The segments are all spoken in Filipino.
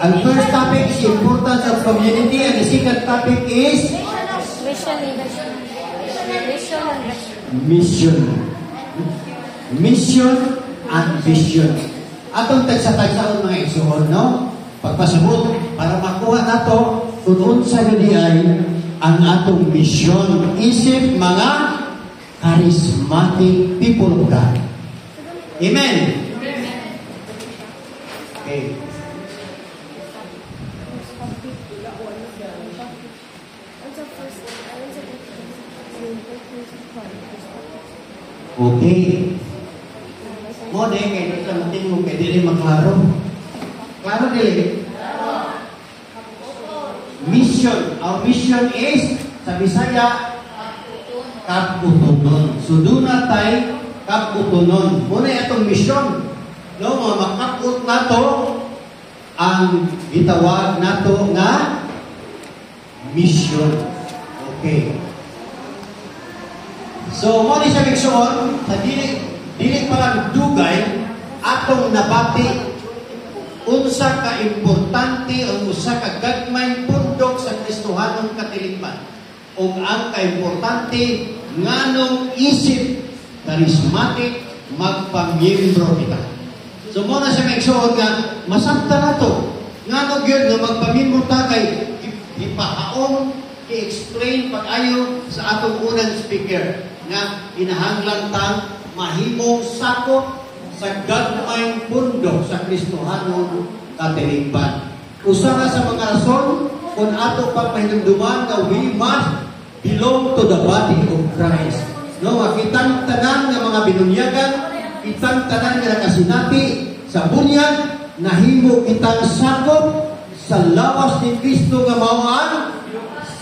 Ang first topic is importance of community, and the second topic is mission. Mission and vision. Atong tagsa-tagsaon mga igsoon, no? Pagpasabot, para makuha nato kung sa ay ang atong mission. Isip mga charismatic people of God. Amen? Okay. Okay. Mo de kay dito natin mo kay dili maklaro. Klaro dili. Mission. Our mission is sa Bisaya kaputunon. So do na tay kaputunon. Muna itong mission. No, makakaput nato ang gitawag nato nga mission. Okay. So, mo ni siya miksoon, sa dili palang dugay, atong nabati, unsa ka importante, o unsa ka gagmayng pundok sa Kristohanong katilingban. O ang ka-importante, nganong isip, charismatic, magpamiyembro kita. So, mo na siya miksoon nga, masabta na to. Nganong yun, nga magpamiyembro ta kay ipahaong, i-explain pag-ayo sa atong unang speaker nga inahanglan tang mahimong sakop sa gagmayng pundok sa Kristohanon katilingban. Usa nga sa mga rason kung ato pang mahinumduman nga we must belong to the body of Christ. No, kitang tanan nga mga binunyagan, kitang tanan nga nakasinati sa bunyag, nahimo kitang sakop sa lawas ni Kristo nga mao ang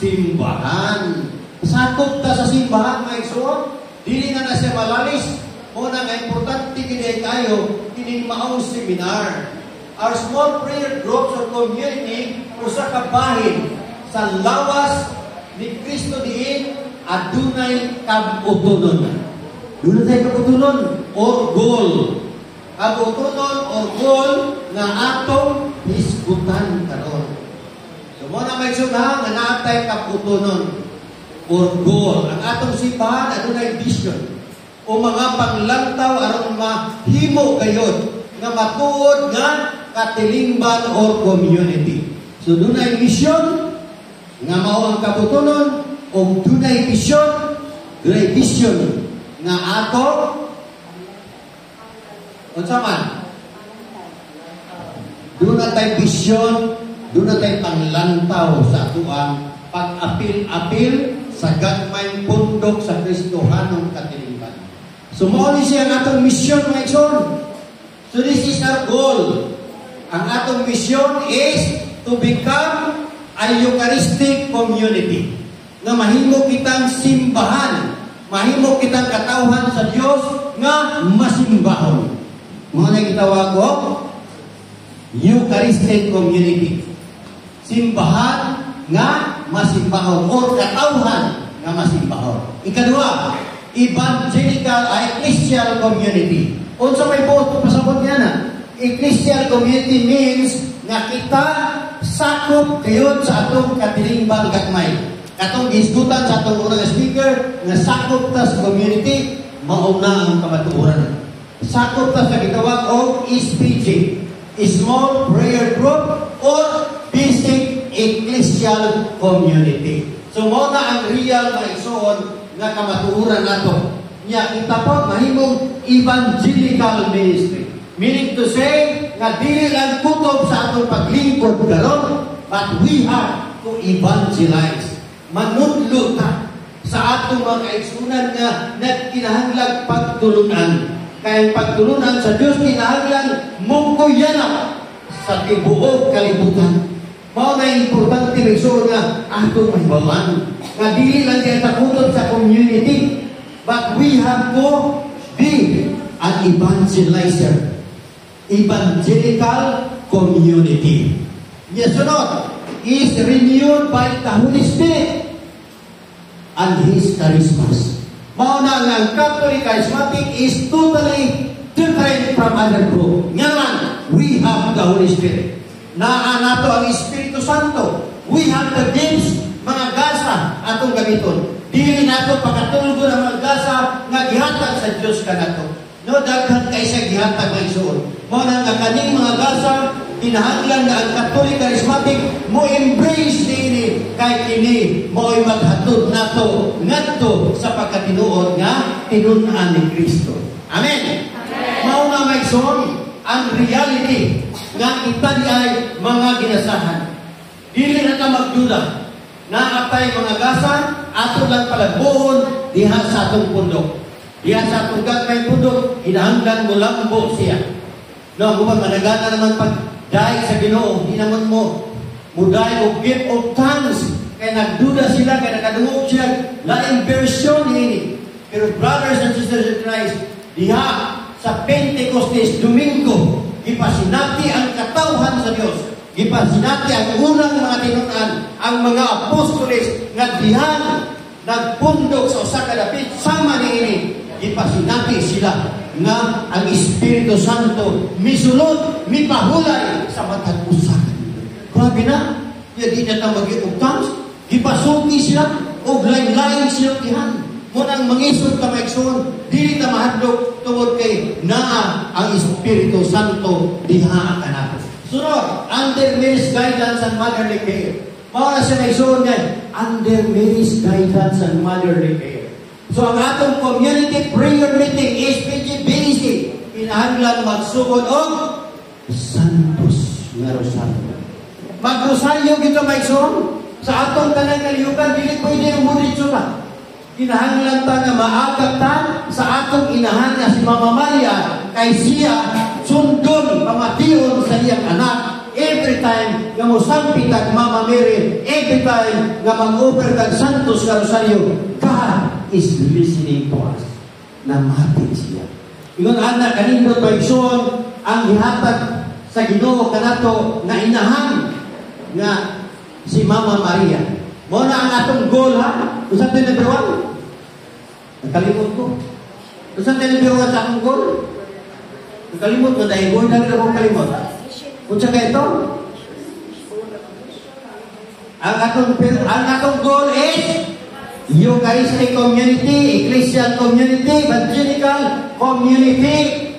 simbahan. Sakop ta sa simbahan, mga igsoon. Dili na siya malalis. Muna nga importante kini tayo, kining maong seminar. Our small prayer groups or community, usa ka bahin sa lawas ni Kristo diin, adunay kabutunon. Dunay tayo kabutunon or goal. Kabutunon or goal na atong hisgutan karon. So muna may igsoon nga naatay kabutunon or goal. Ang atong simbahan, adunay vision. O mga panglantaw, aron mahimo gayod, nga matuod nga katilingban or community. So, dunay mission, nga mao ang kabutunon, o dunay vision, nga ato, o saman, dunay tayo vision, dunay tayo panglantaw sa atuang pag-apil-apil sa gagmayng pundok sa Kristohanong katilingban. So, mao ni siya ang atong mission, mga igsoon. So, this is our goal. Ang atong mission is to become a Eucharistic community. Na mahimo kitang simbahan, mahimo kitang katawhan sa Dios nga masimbahon. Mga nagitawag ko, Eucharistic community. Simbahan nga masimbahon or katawhan nga masimbahon. Ikadua, evangelical ecclesial community. Unsa may buot pasabot niya na? Ecclesial community means nga kita sakop kayon sa atong katilingban gagmay. Katong gisgutan sa atong unang speaker nga sakop ta sa community, mao na ang kamatuoran. Sakop ta sa gitawag og SPG, Small Prayer Group or Basic Ecclesial Community. So, mo na ang real na igsoon nga kamatuoran nato. Nya kita po mahimong evangelical ministry. Meaning to say, nga dili lang kutob sa atong paglingkod karon, but we have to evangelize. Manudlo ta sa atong mga kaigsunan nga nagkinahanglan pagtulunan. Kaya pagtulunan sa Dios kinahanglan mungkuyan sa tibuok kalibutan. Mao na importante igsoon nga atong mahibawan. Nga dili lang kay takutot sa community, but we have to be an evangelizer. Evangelical community. Yes or not? Is renewed by the Holy Spirit and His charismas. Mao na nga ang Catholic Charismatic is totally different from other group. Nga man, we have the Holy Spirit. naa nato ang Espiritu Santo. We have the gifts, mga gasa atong gamiton. Dili nato pagkatulgo ng mga gasa nga gihatag sa Dios kanato. No, daghan kay sa gihatag nga igsoon. Mao na nga kaning mga gasa kinahanglan nga ang Catholic Charismatic mo embrace ini kay kini mo'y maghatod nato ngadto sa pagkatinuod nga tinun-an ni Kristo. Amen. Mao na may igsoon ang reality nga kita ay mga ginasahan. Dili na ta magduda na atay mga gasa ato lang palagbuhon diha sa atong pundok. Diha sa atong gagmay pundok, kinahanglan mo lambo siya. No, kung managana naman pag dahil sa Ginoo, di naman mo muday o gift of tongues. Kaya nagduda sila, kaya nakadungog sila. Laing version ini. Pero brothers and sisters in Christ, diha sa Pentecostes, Domingo, ipasinati ang katawhan sa Diyos. Ipasinati ang unang mga tinunan, ang mga apostoles, nga diha nagpundok sa usa ka dapit sama ni ini. Ipasinati sila nga ang Espiritu Santo misulod, mipahulay sa matag usak. Grabe na, di na ta mag-iugtang, ipasuki sila, o lain-lain silang dihan. Munang mangisod ka maigsoon, dili ta mahadlok tungod kay naa ang Espiritu Santo diha ka nato. Sunod, under Mary's guidance and motherly care. Mao siya maigsoon nga, under Mary's guidance and motherly care. So ang atong community prayer meeting is PGBC. Kinahanglan magsugod og Santos nga Rosario. Mag-Rosario kita maigsoon. Sa atong tanang kaliyukan, dili pwede yung muritso ka. Kinahanglan ta nga maagap ta sa atong inahan nga si Mama Maria kay siya sundon pamation sa iyang anak. Every time nga mosampit ang Mama Mary, every time nga mag-offer kang Santos nga Rosario, God is listening to us. Namatid siya. Ingon anak, kanindot maigsoon ang gihatag sa Ginoo kanato na inahan nga si Mama Maria. Mo na ang atong goal, ha? Usa tayo number 1. Nakalimot ko. Usa tayo number 1 sa atong goal? Nakalimot ko dahil goal na rin akong kalimot. Unsa ka ito? Ang atong goal is Eucharistic community, ecclesial community, evangelical community,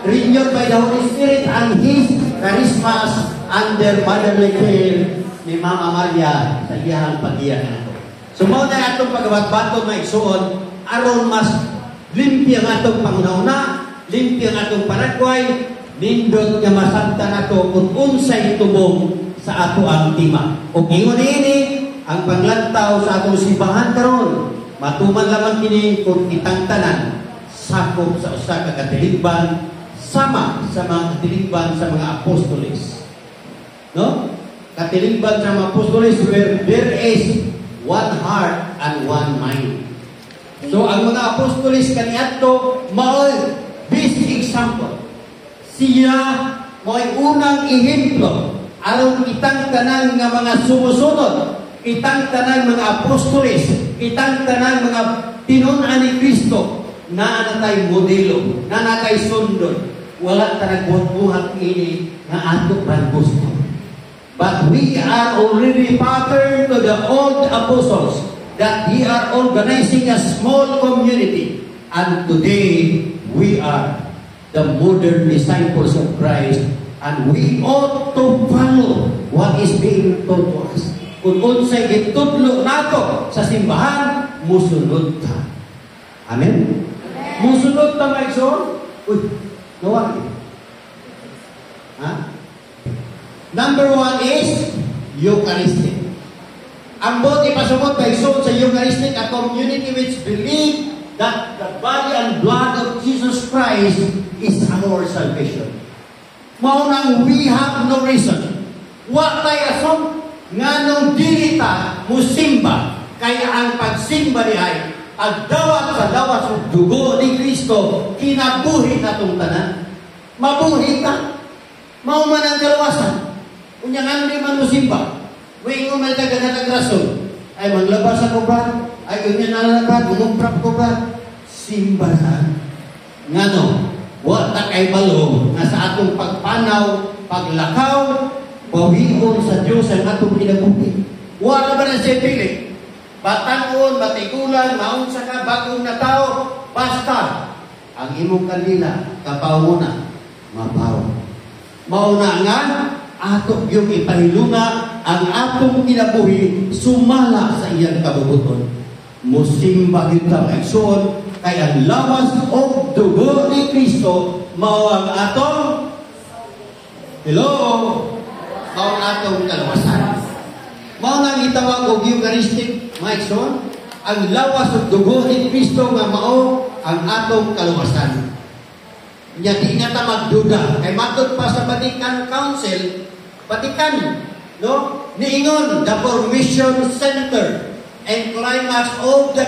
renewed by the Holy Spirit and His charismas under motherly care ni Mama Maria sa iyang pag-iyan nato. So, mao na atong pagbatbato na igsuon aron mas limpi ang atong pangunahuna, limpi ang atong panagway, nindot nga masabta nato kung unsay tubong sa ato ang tima. O ingon ini ang panglantaw sa atong simbahan karon, matuman lamang kini kung kitang tanan sakop sa usa ka katiligban sama sa mga katiligban sa mga apostoles. No? Katiligban sa mga apostoles where there is one heart and one mind. So ang mga apostoles kaniadto mao'y basic example. Siya mo'y unang ehemplo aron kitang tanan nga mga sumusunod, kitang tanan mga apostoles, kitang tanan mga tinun-an ni Kristo na natay modelo, na natay sundon. Wala ta nagbuhat ini nga ato pan gusto. But we are already patterned to the old apostles that we are organizing a small community, and today we are the modern disciples of Christ, and we ought to follow what is being taught to us. Kung unsay gitudlo nato sa simbahan, musunod ka. Amen? Musunod ta maigsoon? Uy, nawag. Ha? Number 1 is Eucharistic. Ang bot ipasumot maigsoon sa Eucharistic, a community which believe that the body and blood of Jesus Christ is our salvation. Maunang we have no reason. Wa tayo asong nga nung dilita musimba, kaya ang pagsimba ni ay agdawat sa dawat sa dugo ni Kristo, kinabuhi na itong tanan. Mabuhi ka. Mauman ang kalawasan. Kunyang hindi man musimba. Wingo man kagagat ang rason. Ay maglabas ako ba? Ay ganyan nalalabad, umumprap ko ba? Simba saan? Nga no, wata kay balo na sa atong pagpanaw, paglakaw, bawion sa Diyos ang atong kinabuhi. Wala ba na siya pili? Batanon, matigulan, maunsa ka, bagong na tao, basta ang imong kanila, kapaw na, mapaw. Mauna nga, ato yung ipahilunga ang atong kinabuhi sumala sa iyang kabubuton. Musimba kita maigsoon kay ang lawas o dugo ni Kristo mao ang atong mao ang atong kalawasan. Mao nga gitawag og Eucharistic maigsoon ang lawas o dugo ni Kristo nga mao ang atong kalawasan. Nya di nga ta magduda kay matud pa sa Vatican Council, Vatican, no? Niingon the formation center and climax of the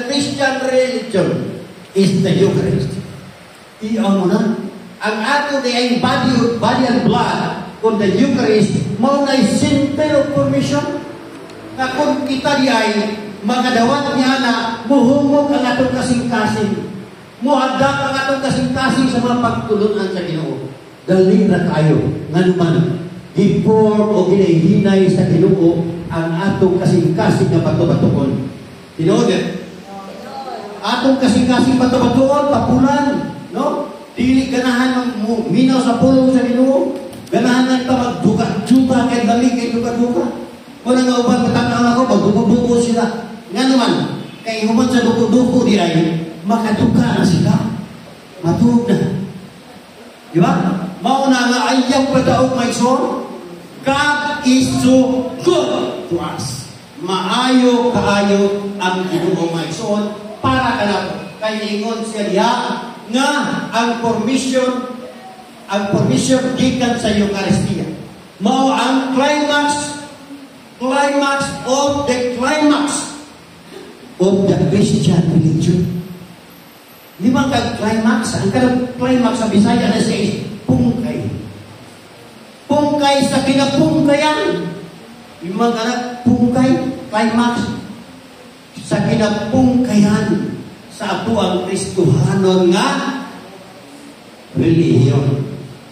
Christian religion is the Eucharist. Iyon mo na. Ang ato di ay body and blood kung the Eucharist mao na center of formation na kung kita di ay magadawat niya na muhumog ang atong kasing-kasing. Muhadak ang atong kasing-kasing sa mga pagtulunan sa Ginoo. Dali na tayo, nga naman, i-form o ginahinay sa Ginoo ang atong kasing-kasing na bato-batukon. Tinood yan? Atong kasing-kasing bato-batukon, tapulan, no? Dili ganahan minaw sa pulong sa Ginoo. Ganahan na ito magduka-duka kay dali kay duka-duka. Kung nga uban matandang ako, magduko-duko sila. Nga naman, kay human sa duko-duko di ay, makaduka na sila. Matug na. Di ba? Mauna nga ayaw padaog may son. God is so good to us. Maayo kaayo ang Ginoo may son para kanako. Kay ingon siya diha nga ang formation gikan sa Eucharistia. Mao ang climax of the Christian religion. Di ba climax? Ang climax sa Bisaya na siya pungkay. Pungkay sa kinapungkayan. Yung mga anak, pungkay, climax sa kinapungkayan sa ato ang Kristohanon nga relihiyon.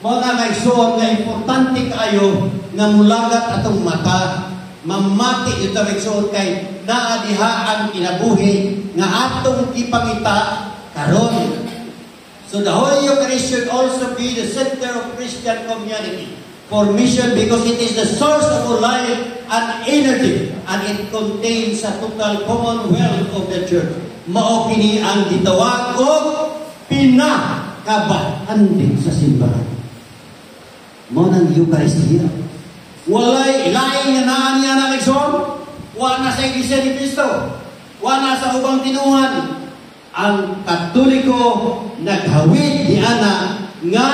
Mga kaigsoon nga importante kayo nga mulagat atong mata, mamati ito kaigsoon kay naadiha ang kinabuhi nga atong ipangita karon. So the Holy Eucharist should also be the center of Christian community formation because it is the source of our life and energy and it contains a total commonwealth of the church. Mao kini ang gitawag og pinakabahan din sa simbahan. Mao nang Eucharistia. Walay lain nga naa niya na Lexon, wala na sa Iglesia ni Cristo, wala na sa ubang tinuhan. Ang Katoliko naghawid di ana nga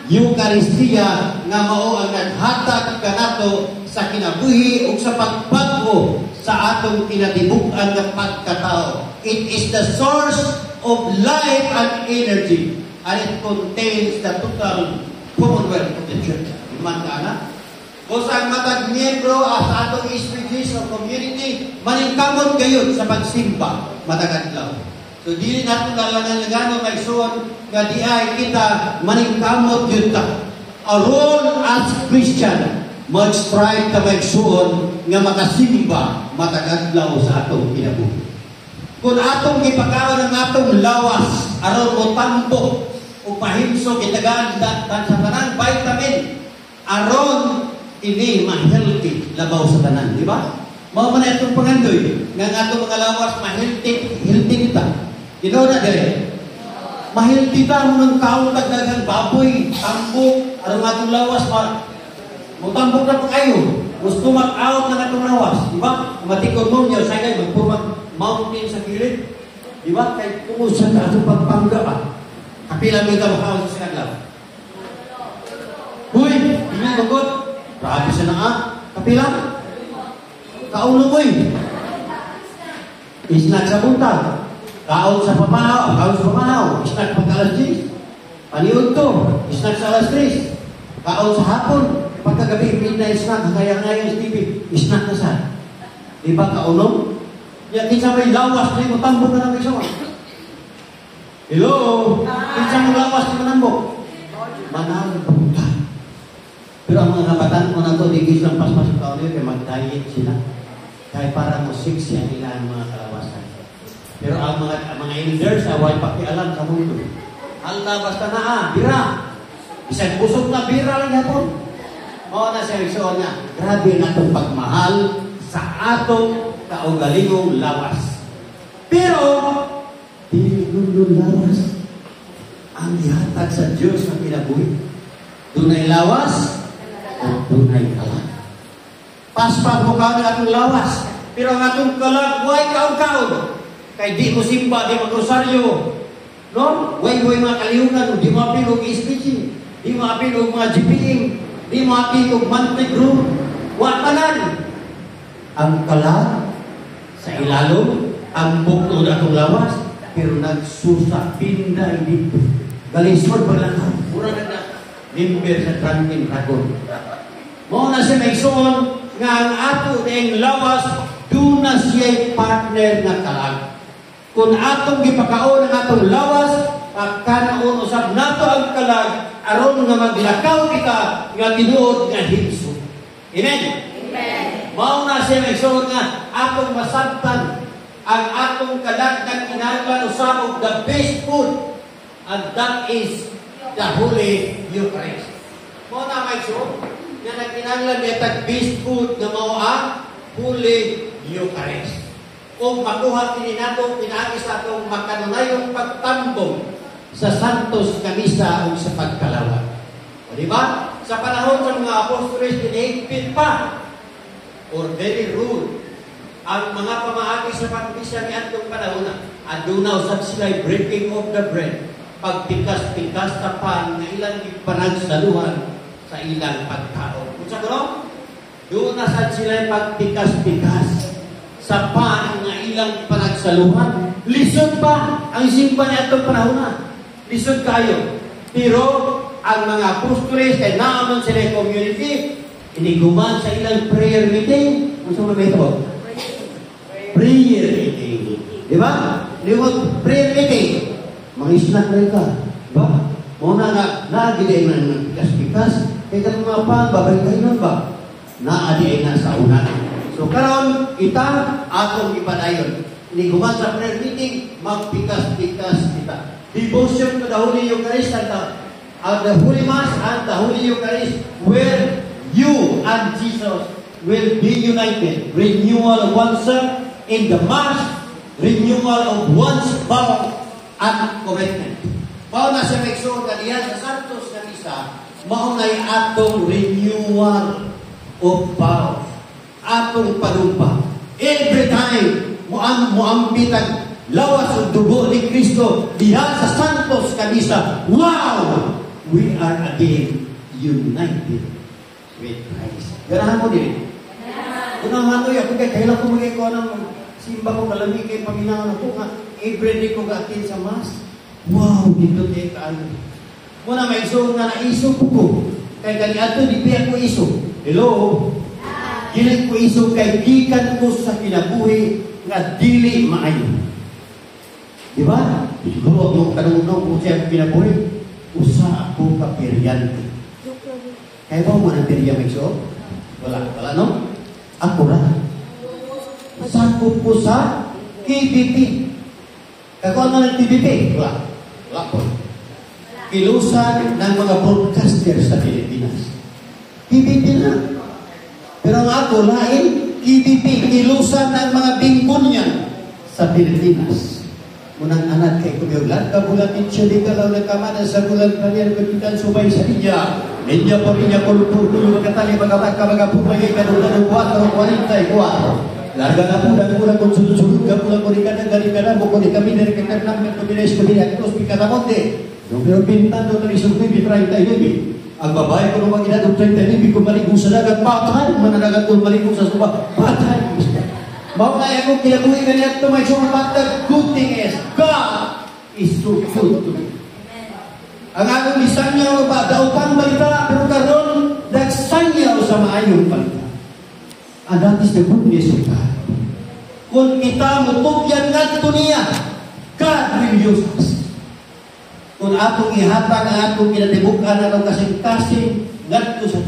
Eucharistia nga mao ang naghatag kanato sa kinabuhi ug sa pagbago sa atong kinatibuk-an nga pagkatao. It is the source of life and energy and it contains the total commonwealth of the church. Iman ka na? Kung sa matag miyembro sa atong SPGs o community, maningkamot kayo sa pagsimba matag adlaw. So, dili natin lalangan-lagano kay suon nga di ay kita maningkamot yun ta. A role as Christian, mag-strive ka may suon nga makasimba matagadlaw sa atong kinabuhi. Kung atong ipakaon ang atong lawas, aron mo tampo o pahimso kitagaan sa tanan vitamin, aron ini ma-healthy labaw sa tanan, di ba? Mao man itong pangandoy nga atong mga lawas ma-healthy kita. Ikaw na dire. Mahilti ta mo ng kaon tagdagan baboy, tambok, aron atong lawas pa. Mo tambok na pa kayo. Gusto mag-out na atong lawas, di ba? Matikod mo niya sa kay magpurmag mountain sa gilid. Di ba? Kay kumusta ka atong pagpangga pa. Kapila mo ka makaon sa sinaglaw. Huy, hindi magod. Grabe siya na Kapila? Kauno mo Isnak sa buntag. Kaon sa pamahaw, isnak pagka alas 10. Paniod to, isnak sa alas 3. Kaon sa hapon, pagkagabi, midnight snack, kaya-kaya yung TV, isnak na sa. Diba kaunom? Yan, kinsa may lawas na yung tambok na ng isawa. Hello? Kinsa may lawas na manambok? Manambok ka. Pero ang mga kabataan ko na to, di gusto lang pas-pas ka ulit, kaya mag-diet sila. Kaya para mo sexy ang ilang mga kalawasan. Pero ang mga elders, away pakialam sa mundo. Hala, basta na bira. Isang busog na bira lang yapon. O na siya, igsoon niya, grabe na itong pagmahal sa atong kaugalingong lawas. Pero, pinigundong lawas ang ihatag sa Diyos na kinabuhi. Dunay lawas, at dunay kalag. Paspas mo ka ng atong lawas, pero ang atong kalag, huwag kaon-kaon. Kaya di mo simba, di mo rosaryo. No? Huwag mga kaliyungan, di mo apilog speaking, di mo apilog mga GPM, di mo apilog monthly group. Huwag tanan. Ang kalag, sa ilalong, ang bukto na atong lawas, pero nagsusa, pinday dito. Galisod pa lang, mura na member sa Trangking Dragon. Mo na siya naigsoon nga ang ato ng lawas, doon na siya partner na kalag. Kung atong gipakaon ang atong lawas, kanaon usab nato ang kalag, aron nga maglakaw kita nga tinuod nga himso. Amen? Amen. Mao na siya naigsoon nga atong masabtan ang atong kalag na kinahanglan usab og the best food, and that is the Holy Eucharist. Mo na may so, nga nagkinahanglan niya tag-best food na mao ang Holy Eucharist. Kung makuha kini nato, pinaagi sa atong makanunayong pagtambong sa Santos Kamisa o sa pagkalawat. O diba? Sa panahon sa mga apostoles, tinihigpit pa or very rude ang mga pamaagi sa pagkisa ni atong panahon na adunaw sa sila breaking of the bread, pagpikas-pikas na pan na ilang panagsaluhan sa ilang pagkaon. Kung sa kuno, doon na sa sila pagpikas-pikas sa pan na ilang panagsaluhan. Lisod pa ang simba ni atong panahon na. Lisod kayo. Pero ang mga apostoles kay naamon sila community, iniguman sa ilang prayer meeting. Kung sa mga ito? Prayer meeting. Di ba? Prayer meeting. Mga isnak na ka. Diba? Muna nga, naagilay na ng pikas-pikas. Kaya ka mga pan, babalik kayo nun ba? Naadi na sa una. So, karon kita, atong ipadayon. Hindi guman sa prayer meeting, magpikas-pikas kita. Devotion to the Holy Eucharist and the Holy Mass and the Holy Eucharist, where you and Jesus will be united. Renewal of oneself in the Mass, renewal of one's vow at commitment. Mao na siya megsoon kaniya sa Santos na Misa, mao na'y atong renewal of vow, atong panumpa. Every time muambit ang lawas o dugo ni Kristo diha sa Santos na Misa, wow! We are again united with Christ. Ganahan mo din. Ganahan mo yan. Kailan ko magiging ko ng simba ko kalamig kay paminaw ko nga everyday ko ga-attend sa Mass. Wow, dito tayo kaano. Muna may iso nga naiso ko. Kay ganiato, di piya ko iso. Hello? Gilig ko iso kay gikan ko sa kinabuhi nga dili maayo. Di ba? Siguro ako kanunong kung siya kinabuhi. Usa ako kapiryante. Kaya ba mo ng pirya may iso? Wala no? Ako na. Sakop ko sa KBP. Kako ano ng TVP? Wala po. Kilusan ng mga broadcaster sa Pilipinas. KBP na. Pero ang ako, lain, KBP, kilusan ng mga bingkunyan sa Pilipinas. Munang anak kay kumiyoglan, kabulatin siya di kalaw na kamana sa bulan kanyan kapitan subay sa India. India po niya kulupur-kulo magkatali magkapagka-magapupay kanunan ng 4:44. Larga na po na kulang kung sunod-sunod ka pulang ko ni ka na buko ni kami dari kita namin kombinasi kombinasi terus pikatamonte. Yung pero pintando na isang bibi 30 bibi. Ang babae ko nung mag-inadong 30 bibi kumaligo sa dagat patay. Mananagat ko maligo sa suba patay. Mau na ako kinabuhi ka niya ito may sumat. The good thing is God is so good to me. Ang akong lisan niya ba daupan balita pero karon dagsan niya sa maayong balita. And that is the goodness of God. Kung kita mutugyan nga ito niya, God will use us. Kung atong ihatag ang atong kinatibukan na kasing-kasing nga ito sa